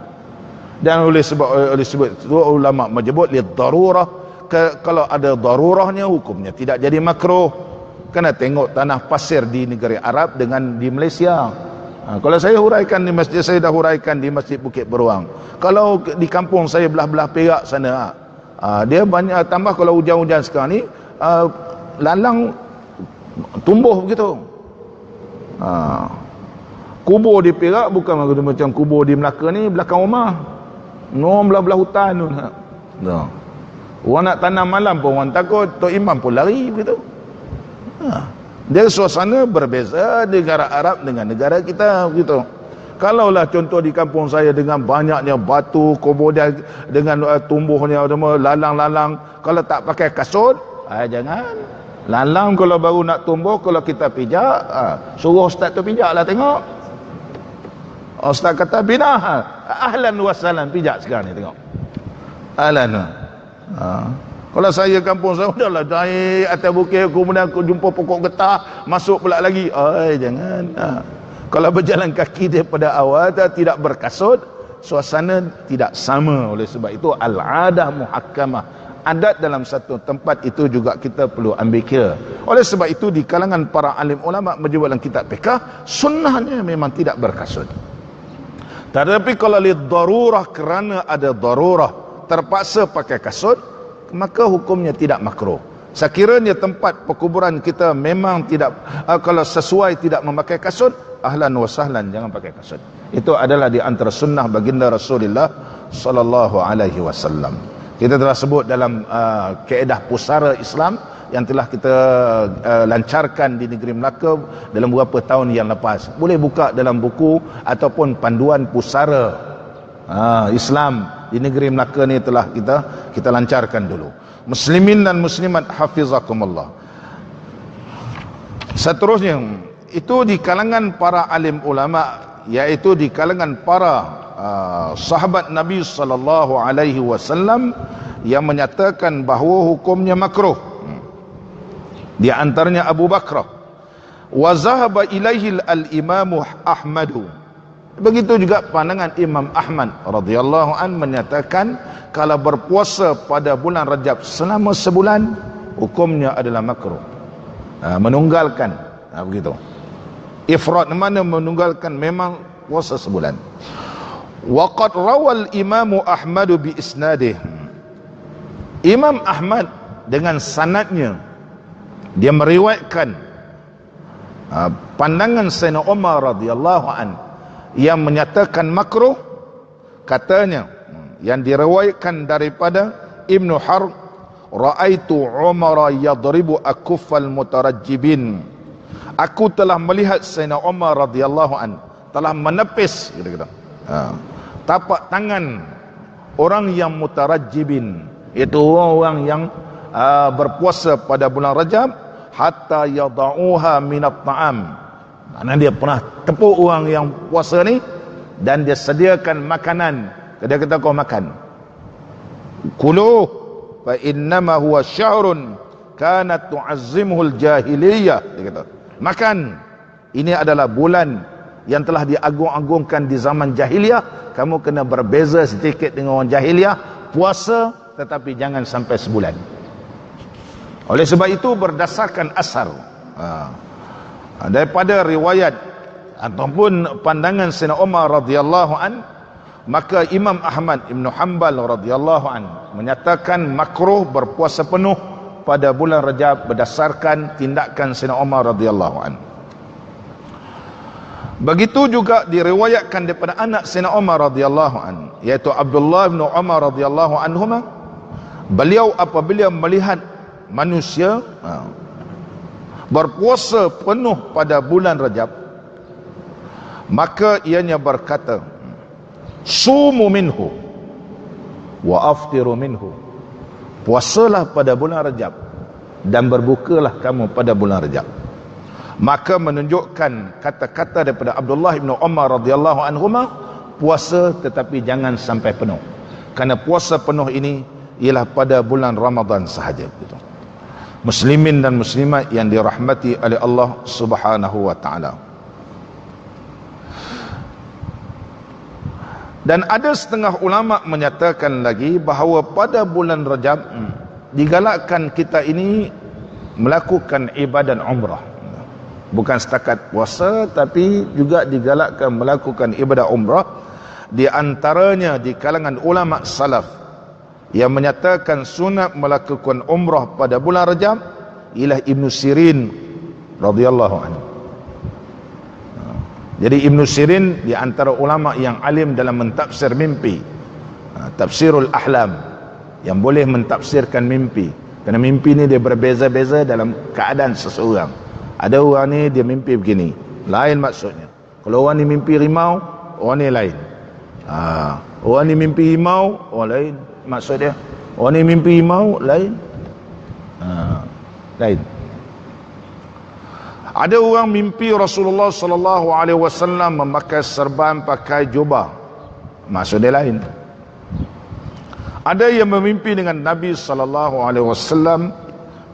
Dan oleh sebab itu ulama menyebut li darurah, kalau ada darurahnya hukumnya tidak jadi makruh. Kena tengok tanah pasir di negeri Arab dengan di Malaysia. Kalau saya huraikan di masjid, saya dah huraikan di Masjid Bukit Beruang. Kalau di kampung saya belah-belah Perak sana, dia banyak, tambah kalau hujan-hujan sekarang ni, lalang tumbuh begitu. Kubur di Perak bukan macam kubur di Melaka ni, belakang rumah. Belah-belah hutan tu. Orang nak tanam malam pun orang takut, Tok Imam pun lari begitu. Dia suasana berbeza negara Arab dengan negara kita begitu. Kalaulah contoh di kampung saya dengan banyaknya batu, kemudian dengan tumbuhnya lalang-lalang, kalau tak pakai kasut, jangan. Lalang kalau baru nak tumbuh, kalau kita pijak, suruh ustaz tu pijak lah tengok. Ustaz kata bina, ahlan wa salam, pijak sekarang ni tengok. Ahlan. Kalau saya kampung saya, udahlah naik atas bukit, kemudian aku jumpa pokok getah, masuk pula lagi. Jangan. Kalau berjalan kaki daripada awal tidak berkasut, suasana tidak sama. Oleh sebab itu al-adah muhakkamah, adat dalam satu tempat itu juga kita perlu ambil kira. Oleh sebab itu di kalangan para alim ulama menyebut dalam kitab fiqh, sunnahnya memang tidak berkasut. Tetapi kalau li darurah, kerana ada darurah terpaksa pakai kasut, maka hukumnya tidak makruh. Sekiranya tempat perkuburan kita memang tidak, kalau sesuai tidak memakai kasut, ahlan wa sahlan, jangan pakai kasut. Itu adalah di antara sunnah baginda Rasulullah sallallahu alaihi wasallam. Kita telah sebut dalam kaedah pusara Islam yang telah kita lancarkan di negeri Melaka dalam beberapa tahun yang lepas. Boleh buka dalam buku ataupun panduan pusara Islam di negeri Melaka ni telah kita lancarkan dulu. Muslimin dan muslimat hafizakumullah. Seterusnya, itu di kalangan para alim ulama, yaitu di kalangan para sahabat Nabi sallallahu alaihi wasallam yang menyatakan bahawa hukumnya makruh. Di antaranya Abu Bakar. Wa zahaba ilaihi al-Imam Ahmad. Begitu juga pandangan Imam Ahmad radhiyallahu an menyatakan kalau berpuasa pada bulan Rajab selama sebulan, hukumnya adalah makruh. Menunggalkan, begitu. Ifrat mana menunggalkan, memang puasa sebulan. Waqad rawal Imam Ahmad bi isnadih. Imam Ahmad dengan sanadnya dia meriwayatkan pandangan Sayyidina Umar radhiyallahu an yang menyatakan makruh. Katanya yang diriwayatkan daripada Ibnu Harb, raaitu Umar yadribu akuffal mutarajjibin. Aku telah melihat Sayyidina Umar radhiyallahu an telah menepis kata-kata tapak tangan orang yang mutarajjibin, itu orang yang berpuasa pada bulan Rajab, hatta yada'uha minat ta'am. Karena dia pernah tepuk orang yang puasa ni dan dia sediakan makanan. Dia kata kau makan. Kulu fa innama huwa syahrun kanat tu'azzimuhul jahiliyah. Dia kata, makan. Ini adalah bulan yang telah diagung-agungkan di zaman jahiliyah. Kamu kena berbeza sedikit dengan orang jahiliyah. Puasa tetapi jangan sampai sebulan. Oleh sebab itu berdasarkan asar daripada riwayat ataupun pandangan Sayyidina Umar radhiyallahu an, maka Imam Ahmad Ibn Hanbal radhiyallahu an menyatakan makruh berpuasa penuh pada bulan Rajab berdasarkan tindakan Sayyidina Umar radhiyallahu an. Begitu juga diriwayatkan daripada anak Sayyidina Umar radhiyallahu an, yaitu Abdullah bin Umar radhiyallahu anhuma, beliau apabila melihat manusia berpuasa penuh pada bulan Rajab, maka ianya berkata, sumu minhu wa aftiru minhu. Puasalah pada bulan Rajab dan berbukalah kamu pada bulan Rajab. Maka menunjukkan kata-kata daripada Abdullah bin Umar radhiyallahu anhuma, puasa tetapi jangan sampai penuh. Kerana puasa penuh ini ialah pada bulan Ramadan sahaja, gitu. Muslimin dan muslimat yang dirahmati oleh Allah Subhanahu wa taala. Dan ada setengah ulama menyatakan lagi bahawa pada bulan Rajab digalakkan kita ini melakukan ibadat umrah. Bukan setakat puasa, tapi juga digalakkan melakukan ibadat umrah. Di antaranya di kalangan ulama salaf yang menyatakan sunat melakukan umrah pada bulan Rajab ialah Ibn Sirin radhiyallahu anhu. Jadi Ibn Sirin di antara ulama yang alim dalam mentafsir mimpi, tafsirul ahlam, yang boleh mentafsirkan mimpi. Kerana mimpi ni dia berbeza-beza dalam keadaan seseorang. Ada orang ni dia mimpi begini, lain maksudnya. Kalau orang ni mimpi rimau, orang ni lain. Orang ni mimpi rimau, orang lain maksud dia. Orang ni mimpi rimau, lain. Lain. Ada orang mimpi Rasulullah sallallahu alaihi wasallam memakai serban, pakai jubah, maksud dia lain. Ada yang memimpi dengan Nabi sallallahu alaihi wasallam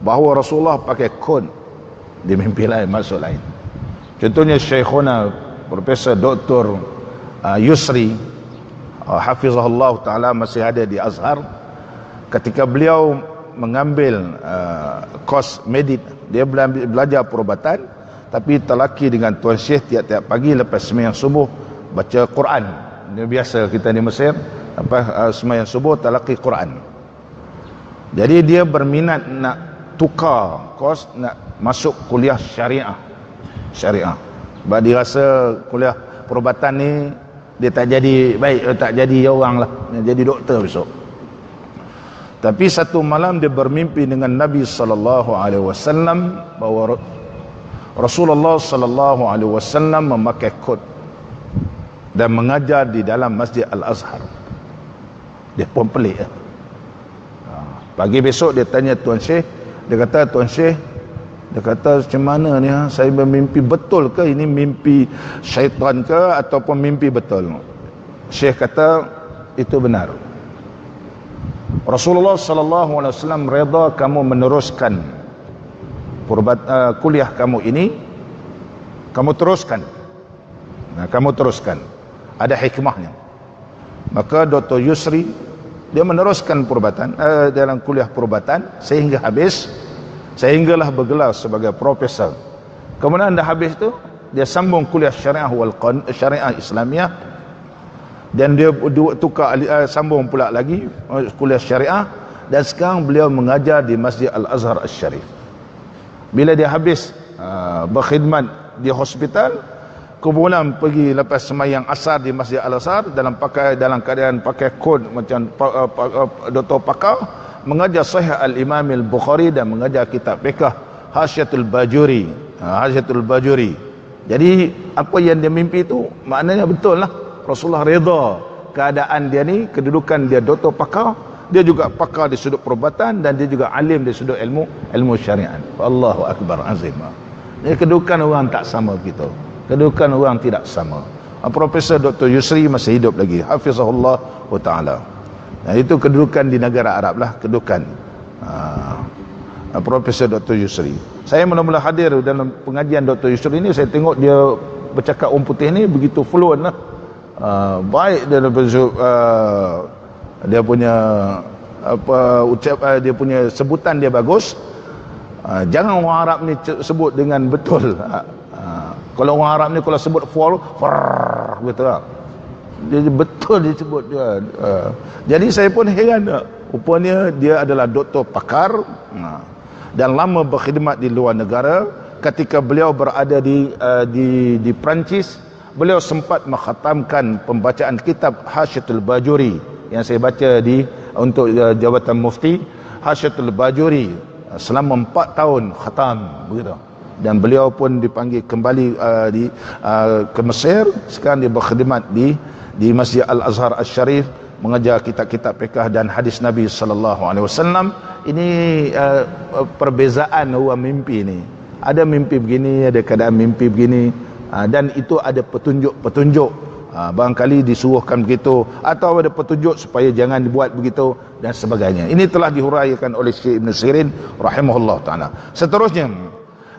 bahawa Rasulullah pakai kun, dia mimpi lain, maksud lain. Contohnya Syekhuna Profesor Dr. Yusri hafizahullah taala masih ada di Azhar. Ketika beliau mengambil kos medik, dia belajar perubatan, tapi telaki dengan Tuan Syekh tiap-tiap pagi lepas sembahyang subuh baca Quran. Ini biasa kita di Mesir, sembahyang subuh telaki Quran. Jadi dia berminat nak tukar kos, nak masuk kuliah syariah. Sebab dia rasa kuliah perubatan ni dia tak jadi baik, tak jadi orang lah, dia jadi doktor besok. Tapi satu malam dia bermimpi dengan Nabi sallallahu alaihi wasallam bahawa Rasulullah sallallahu alaihi wasallam memakai kot dan mengajar di dalam Masjid Al-Azhar. Dia pun pelik ya. Pagi besok dia tanya Tuan Syekh, dia kata, Tuan Syekh, dia kata, macam mana ni saya bermimpi betul ke ini mimpi syaitan ke ataupun mimpi betul? Syekh kata itu benar. Rasulullah sallallahu alaihi wasallam redha kamu meneruskan kuliah kamu ini, kamu teruskan. Kamu teruskan. Ada hikmahnya. Maka Dr. Yusri dia meneruskan perubatan dalam kuliah perubatan sehingga habis, sehinggalah bergelar sebagai profesor. Kemudian dah habis tu dia sambung kuliah syariah syariah Islamiah, dan dia tukar sambung pula lagi kuliah syariah, dan sekarang beliau mengajar di Masjid Al-Azhar Al-Sharif. Bila dia habis berkhidmat di hospital, kemudian pergi lepas sembahyang asar di Masjid Al-Azhar dalam keadaan pakai kod macam doktor pakar, mengajar Sahih Al-Imam Al-Bukhari dan mengajar kitab fiqh Hasyiatul Bajuri. Hasyiatul Bajuri. Jadi apa yang dia mimpi itu maknanya betul lah. Rasulullah redha keadaan dia ni, kedudukan dia doktor pakar, dia juga pakar di sudut perubatan, dan dia juga alim di sudut ilmu syariat. Allahu Akbar azim. Jadi kedudukan orang tak sama begitu. Kedudukan orang tidak sama. Profesor Dr. Yusri masih hidup lagi, hafizahullah wa ta'ala. Itu kedudukan di negara Arab lah, kedudukan Profesor Dr. Yusri. Saya mula-mula hadir dalam pengajian Dr. Yusri ini, saya tengok dia bercakap orang putih ni begitu fluent lah. Baik dia punya dia punya sebutan dia bagus. Jangan orang Arab ni sebut dengan betul. Kalau orang Arab ni kalau sebut fall gitu lah, dia betul dia sebut dia. Jadi saya pun heran, rupanya dia adalah doktor pakar dan lama berkhidmat di luar negara. Ketika beliau berada di Perancis, beliau sempat mengkhatamkan pembacaan kitab Hasyiatul Bajuri yang saya baca untuk jabatan mufti. Hasyiatul Bajuri selama 4 tahun khatam begitu. Dan beliau pun dipanggil kembali ke Mesir. Sekarang dia berkhidmat di Masjid Al-Azhar Al-Sharif, mengajar kitab-kitab fiqh dan hadis Nabi sallallahu alaihi wasallam. Ini perbezaan orang mimpi ni. Ada mimpi begini, ada keadaan mimpi begini. Dan itu ada petunjuk-petunjuk, barangkali disuruhkan begitu, atau ada petunjuk supaya jangan dibuat begitu dan sebagainya. Ini telah dihuraikan oleh Syekh Ibn Sirin rahimahullah ta'ala. Seterusnya,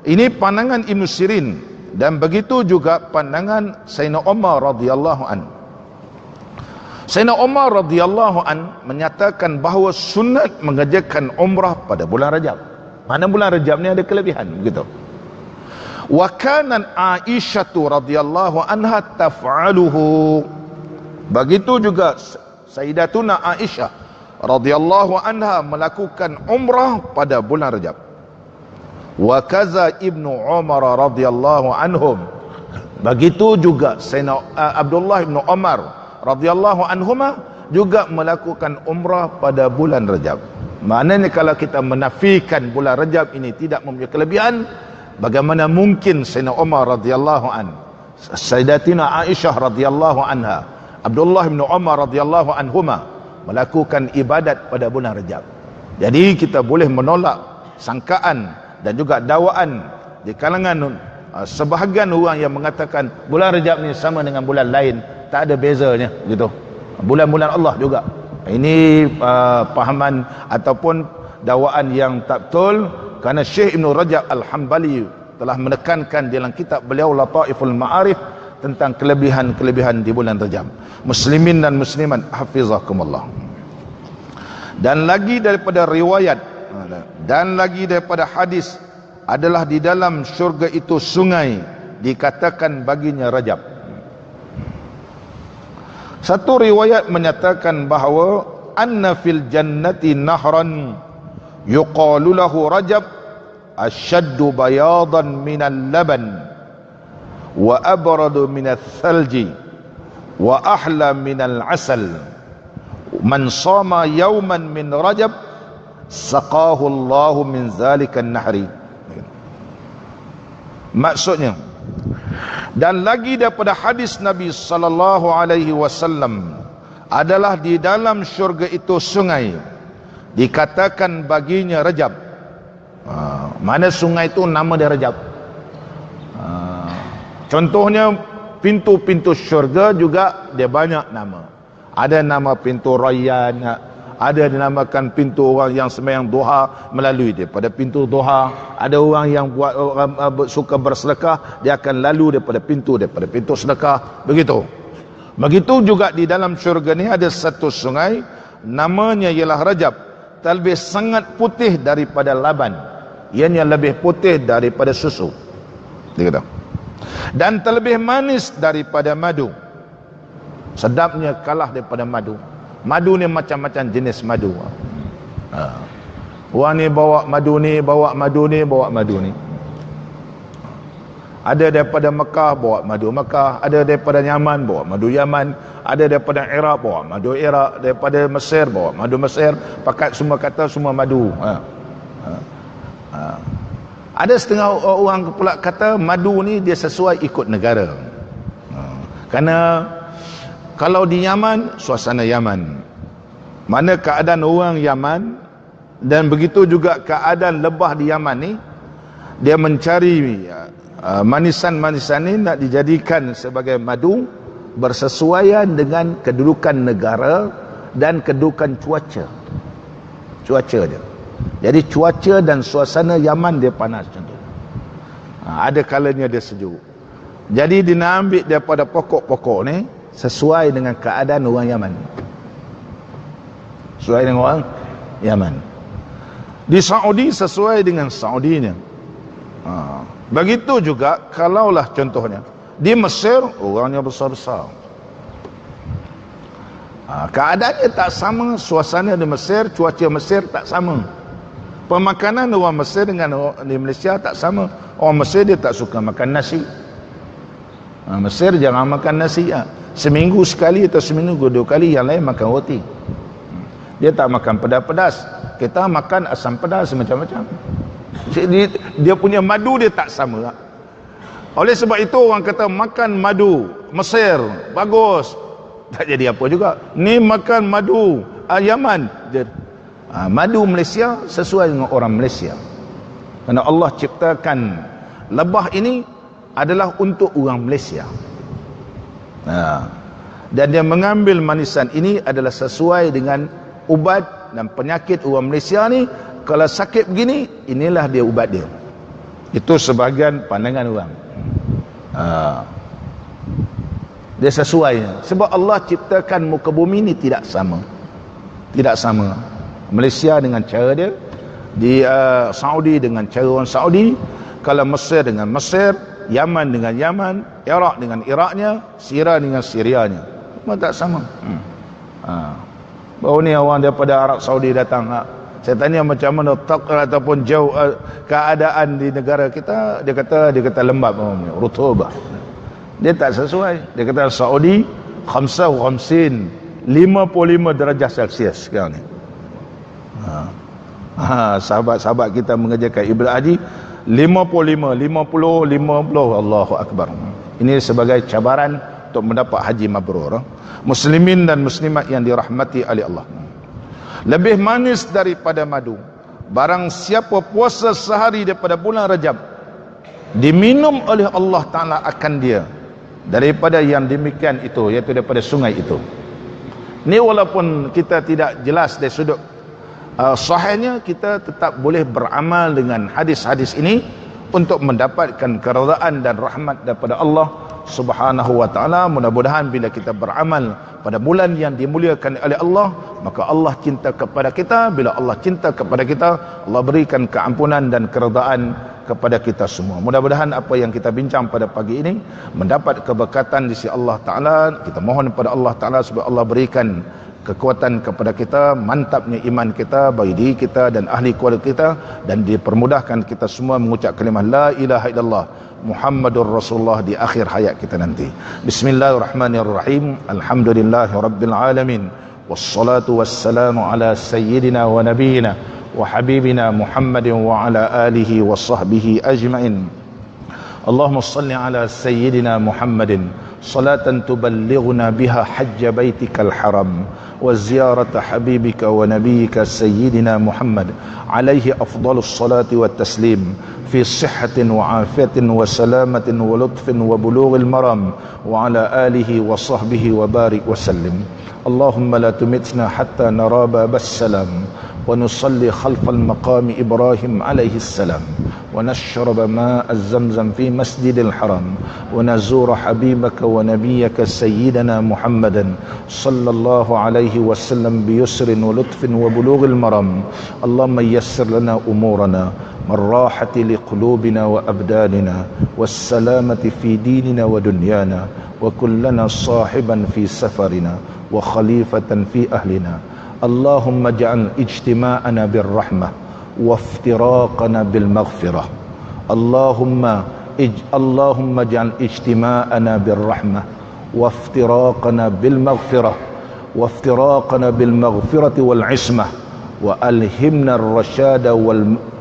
ini pandangan Ibn Sirin, dan begitu juga pandangan Sayyidina Umar radhiyallahu an. Sayyidina Umar radhiyallahu an menyatakan bahawa sunat mengerjakan umrah pada bulan Rajab. Mana bulan Rajab ni ada kelebihan begitu. Wa kanan Aisyah radhiyallahu anha taf'aluhu. Begitu juga Sayyidatuna Aisyah radhiyallahu anha melakukan umrah pada bulan Rajab. Wa kaza Ibnu Umar radhiyallahu anhum. Begitu juga Sayyidina Abdullah bin Umar radhiyallahu anhuma juga melakukan umrah pada bulan Rajab. Maknanya kalau kita menafikan bulan Rajab ini tidak mempunyai kelebihan, Bagaimana mungkin Sayyidina Umar radhiyallahu an, Sayyidatina Aisyah radhiyallahu anha, Abdullah bin Umar radhiyallahu anhuma melakukan ibadat pada bulan Rajab. Jadi kita boleh menolak sangkaan dan juga dakwaan di kalangan sebahagian orang yang mengatakan bulan Rajab ni sama dengan bulan lain, tak ada bezanya gitu. Bulan-bulan Allah juga. Ini pahaman ataupun dakwaan yang tak betul, kerana Syekh Ibn Rajab Al-Hambali telah menekankan dalam kitab beliau Lataiful Ma'arif tentang kelebihan-kelebihan di bulan Rajab. Muslimin dan muslimat hafizakumullah. Dan lagi daripada riwayat dan lagi daripada hadis adalah di dalam syurga itu sungai dikatakan baginya Rajab. Satu riwayat menyatakan bahawa anna fil jannati nahran yuqalu lahu Rajab ashaddu bayadan minal laban wa abradu minal thalji wa ahla minal asal man sama yawman min Rajab saqahu Allahu min zalikan nahri. Maksudnya, dan lagi daripada hadis Nabi sallallahu alaihi wasallam adalah di dalam syurga itu sungai dikatakan baginya Rajab. Mana sungai itu nama dia Rajab. Contohnya pintu-pintu syurga juga dia banyak nama. Ada nama pintu Rayyan, ada dinamakan pintu orang yang sembahyang duha melalui daripada pintu duha. Ada orang yang buat suka bersedekah, dia akan lalu daripada pintu sedekah. Begitu juga di dalam syurga ni ada satu sungai, namanya ialah Rajab. Terlebih sangat putih daripada laban, ianya lebih putih daripada susu, dia kata. Dan terlebih manis daripada madu. Sedapnya kalah daripada madu. Madu ni macam-macam jenis madu. Orang ni bawa madu ni, bawa madu ni, bawa madu ni. Ada daripada Mekah bawa madu Mekah, ada daripada Yaman bawa madu Yaman, ada daripada Iraq bawa madu Iraq, daripada Mesir bawa madu Mesir. Pakat semua kata semua madu. Ada setengah orang pula kata madu ni dia sesuai ikut negara. Kerana kalau di Yaman, suasana Yaman, mana keadaan orang Yaman, dan begitu juga keadaan lebah di Yaman ni, dia mencari manisan-manisan ni nak dijadikan sebagai madu bersesuaian dengan kedudukan negara dan kedudukan cuaca dia. Jadi cuaca dan suasana Yaman dia panas contoh. Ada kalanya dia sejuk. Jadi dia nak ambil daripada pokok-pokok ni sesuai dengan keadaan orang Yaman. Sesuai dengan orang Yaman. Di Saudi sesuai dengan Saudinya. Begitu juga kalaulah contohnya di Mesir orangnya besar-besar. Keadaannya tak sama, suasana di Mesir, cuaca Mesir tak sama. Pemakanan orang Mesir dengan orang di Malaysia tak sama. Orang Mesir dia tak suka makan nasi. Mesir jangan makan nasi. Seminggu sekali atau seminggu 2 kali, yang lain makan roti. Dia tak makan pedas-pedas. Kita makan asam pedas macam-macam. Dia punya madu dia tak sama. Oleh sebab itu orang kata makan madu Mesir bagus, tak jadi apa juga. Ni makan madu Yaman, madu Malaysia sesuai dengan orang Malaysia. Kerana Allah ciptakan lebah ini adalah untuk orang Malaysia. Dan dia mengambil manisan ini adalah sesuai dengan ubat dan penyakit orang Malaysia ni. Kalau sakit begini, inilah dia ubat dia. Itu sebahagian pandangan orang. Dia sesuai. Sebab Allah ciptakan muka bumi ni tidak sama. Tidak sama. Malaysia dengan cara dia, di Saudi dengan cara orang Saudi, kalau Mesir dengan Mesir, Yaman dengan Yaman, Iraq dengan Iraknya, Syria dengan Syrianya. Semua tak sama. Baru ni orang daripada Arab Saudi datang. Saya tanya macam mana ataupun jauh keadaan di negara kita, dia kata lembab, rutubah. Dia tak sesuai. Dia kata Saudi 55 darjah Celsius sekarang ni. Sahabat-sahabat kita mengerjakan ibadah haji 55, 50, 50, Allahu Akbar. Ini sebagai cabaran untuk mendapat haji mabrur. Muslimin dan muslimat yang dirahmati oleh Allah, lebih manis daripada madu barang siapa puasa sehari daripada bulan Rajab, diminum oleh Allah Ta'ala akan dia daripada yang demikian itu, iaitu daripada sungai itu. Ini walaupun kita tidak jelas dari sudut sahihnya, kita tetap boleh beramal dengan hadis-hadis ini untuk mendapatkan keredaan dan rahmat daripada Allah Subhanahu wa ta'ala. Mudah-mudahan bila kita beramal pada bulan yang dimuliakan oleh Allah, maka Allah cinta kepada kita. Bila Allah cinta kepada kita, Allah berikan keampunan dan keredaan kepada kita semua. Mudah-mudahan apa yang kita bincang pada pagi ini mendapat keberkatan di sisi Allah Ta'ala. Kita mohon kepada Allah Ta'ala supaya Allah berikan kekuatan kepada kita, mantapnya iman kita bagi diri kita dan ahli keluarga kita, dan dipermudahkan kita semua mengucap kalimah la ilaha illallah Muhammadur Rasulullah di akhir hayat kita nanti. Bismillahirrahmanirrahim. Alhamdulillahi rabbil alamin. Wassalatu wassalamu ala sayyidina wa nabiyyina wa habibina Muhammadin wa ala alihi wa sahbihi ajma'in. Allahumma salli ala sayyidina Muhammadin salatan tuballighuna biha hajja baitikal haram wa ziyarata habibika wa nabiyyika sayyidina Muhammad alaihi afdalus salati wat taslim fi sihhatin wa afiyatin wa salamatin wa lutfin wa bulughil maram wa ala alihi wa sahbihi wa barik wa sallim. Allahumma la tumitna hatta nara babas salam wa nusalli khalfal maqami Ibrahim alaihi salam wa nashrab ma'a zamzam fi masjidil haram wa nazura habibaka wa nabiyyaka sayyidina Muhammadan sallallahu alaihi wasallam bi yusrin wa lutfin wa bulughil maram. Allahumma yassir lana umurana والراحة لقلوبنا وأبداننا والسلامة في ديننا ودنيانا وكلنا صاحبا في سفرنا وخليفة في أهلنا. اللهم اجعل اجتماعنا بالرحمة وافتراقنا بالمغفرة. اللهم اجعل اجتماعنا بالرحمة وافتراقنا بالمغفرة والعصمة وألهمنا الرشاد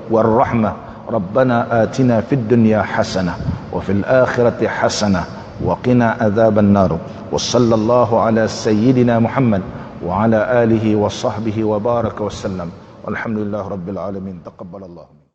والرحمة. ربنا آتنا في الدنيا حسنة وفي الآخرة حسنة وقنا عذاب النار. وصلى الله على سيدنا محمد وعلى آله وصحبه وبارك وسلم. والحمد لله رب العالمين. تقبل الله.